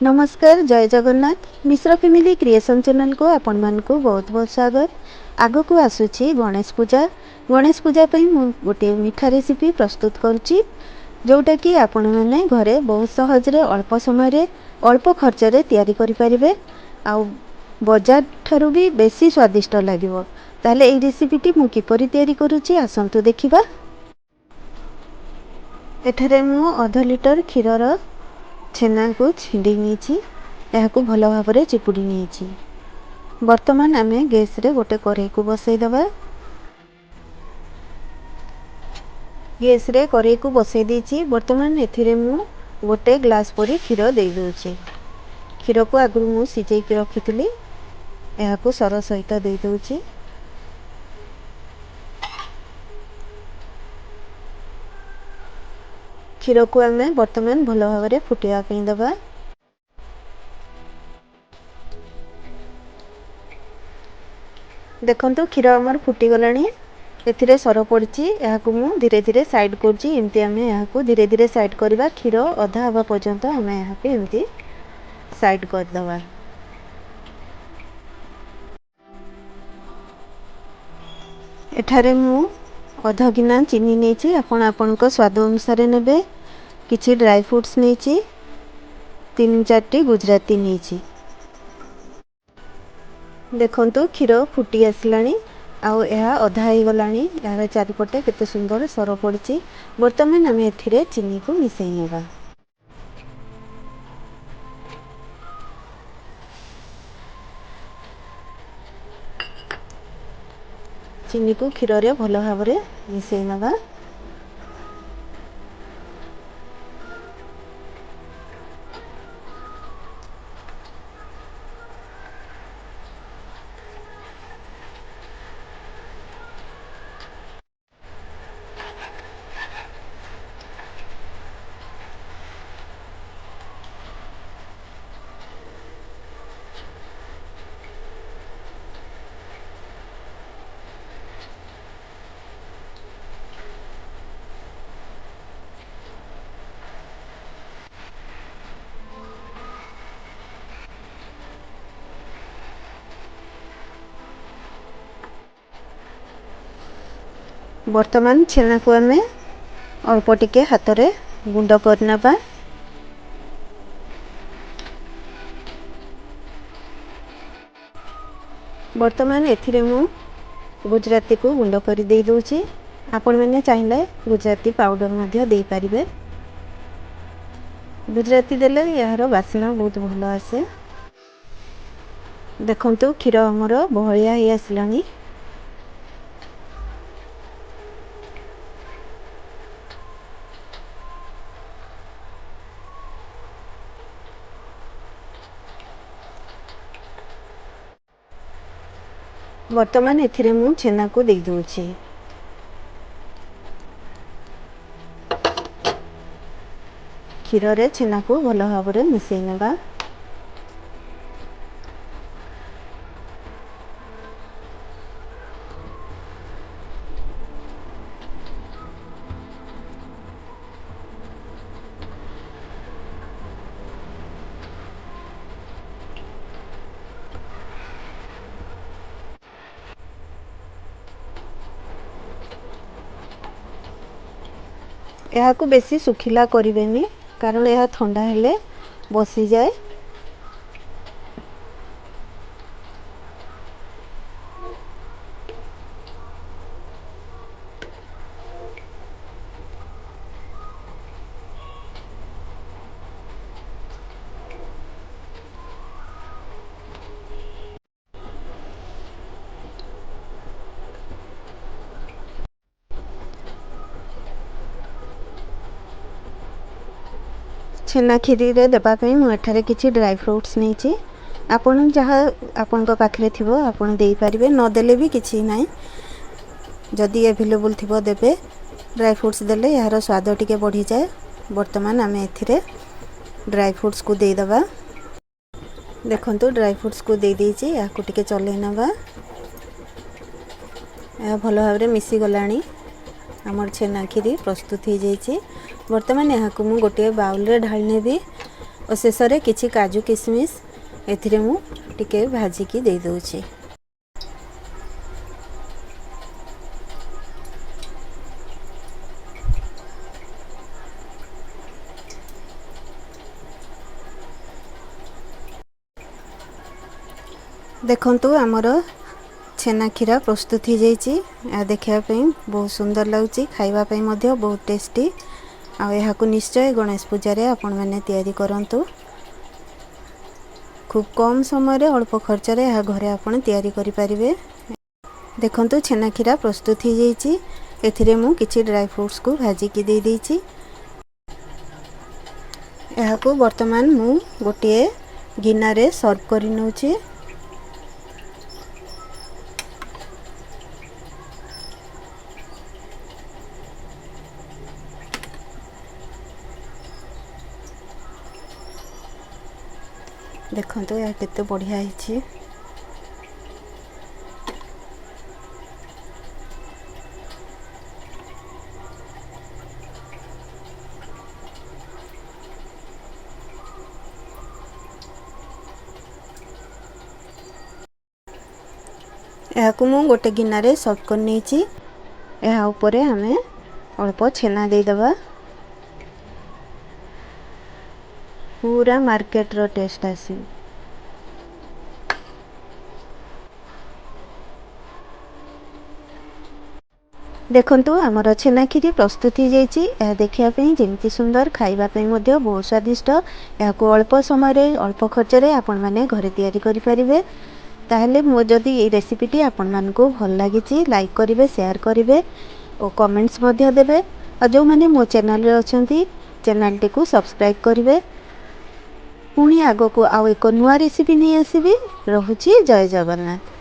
नमस्कार जय Jagannath Mishra family creation channel को आपण मानक बहुत बहुत स्वागत। आग को आसूची गणेश पूजा मु गोटे मीठा रेसिपी प्रस्तुत करुच्ची जोटा कि आपण मैंने घरे बहुत सहज रे अल्प समय रे अल्प खर्च रे तैयारी करि परिबे आउ बाजार ठारू भी बेसी स्वादिष्ट लागिवो। ताले एई रेसिपीटी मु किपरि तैयारी करुच्ची आसंतु देखिबा। एठारे मु आधा लिटर क्षीरर छेना को छिंडी नीची याकू भल भाव में चिपुड़ी नीची। वर्तमान आमे गैस रे गोटे कढ़ई को बसई दबा। गैस रे कढ़ई को बसई देची। वर्तमान एथिरे मु गोटे ग्लास परी क्षीर दे दोची। क्षीर को आगु मु सिझई के रखितली याकू सर सहित दे दोची। क्षीर को आमे वर्तमान भल भाव में फुटिया पे दबा। देखंतु क्षीर आमर फुटी गलानी एथिरे सर पड़ची याकू मु धीरे धीरे साइड करची। एमती आमे याकू धीरे धीरे साइड करबा। क्षीर अधा हवा पर्यंत आमे याकू एमती साइड कर दबा। एठारे मु आधा गिना चीनी नेची आपण आपनक स्वाद अनुसार नेबे। किछि ड्राई फ्रूट्स नेची 3-4टी गुजराती नेची। देखंतु क्षीर फुटी आसलानी आउ यह अधा ही गलानी। यार चारिपटे केते सुंदर सर पड़ची। वर्तमान आमे एथिरे चीनी को मिसई नेबा। चीनी को क्षीर रे भल भाव में मिसई नेबा। वर्तमान छेना को आमे अल्प टिके हाथ रे गुंड करनबा। वर्तमान एथिरे मु गुजराती को गुंड कर दे दोची। आपण मैंने चाहिए गुजराती पाउडर मध्य दे पारिबे। गुजराती देले यार बासना बहुत भल आसे। देखंतु क्षीर हमर बहलिया ही आसलानी। वर्तमान एथिरे मु छेना को दे दोची। क्षीर रे छेना को भल भाव में मिसई नेबा। यह को बेसी सुखिला करिवेनी कारण यह ठंडा हेले बसी जाए। छेना खीरी रे देबा पई मु एठारे किछि ड्राई फ्रूट्स नेछि। आपण जहाँ आपण पाखे थी आपण दे पारिबे न देले भी किछि नाही। जदि अवेलेबल थिबो देबे। ड्राई फ्रूट्स देले यार स्वाद टिके बढ़ी जाए। वर्तमान आमे एथिरे ड्राई फ्रूट्स को दे दबा। देखंतु ड्राई फ्रूट्स को दे देछि याकू टिके चले नबा। या भल भाव में मिसी गलानी। आमर छेना खीरी प्रस्तुत हो जाइए। वर्तमान यहाँ को मुझे गोटे बाउल रे ढाल नेबी। और शेष में किसी काजू किशमिश एथिरे मु टिके भाजिकी दे दउछि। देखंतु आमर छेना खीरा प्रस्तुत हो जाइए। देखापी बहुत सुंदर लगुच, खावाई बहुत टेस्टी। आउ निश्चय गणेश पूजा आपण मैंने तैयारी करंतु। खूब कम समय अल्प खर्च घरे आपण तैयारी करि परिबे। देखंतु छेना खीरा प्रस्तुत हो जाइए। एथिरे मु किछि ड्राई फ्रूट्स को भाजिकी दे देइछि। एहाकू वर्तमान मु गोटे गिनारे सर्व करि नउछि। देखंतु या केते बढ़िया हिची। एहाकू मु गोटे गिनारे सर्व कर नेछि। एहा ऊपरे हमें अल्प छेना दे दबा। पूरा मार्केट रो टेस्ट आसी। देखंतु आमर छेना खीरी प्रस्तुत हो जाइए। यह देखिया पे जेमती सुंदर, खाइबा पे मध्य बहुत स्वादिष्ट। याकू अल्प समय अल्प खर्च रे आपण माने घरे तैयारी करि परिबे। ताहले मो जदि ये रेसिपीटी आपण मानको भल लागिछि लाइक करिवे, शेयर करिवे और कमेंट्स मध्य देबे। और जो माने मो चैनल रे अछंती चैनल टी को सब्सक्राइब करिवे। पुणी आगो को आउ एक नुआ रेसिपी नहीं आसीबी। रहुछि जय जगन्नाथ।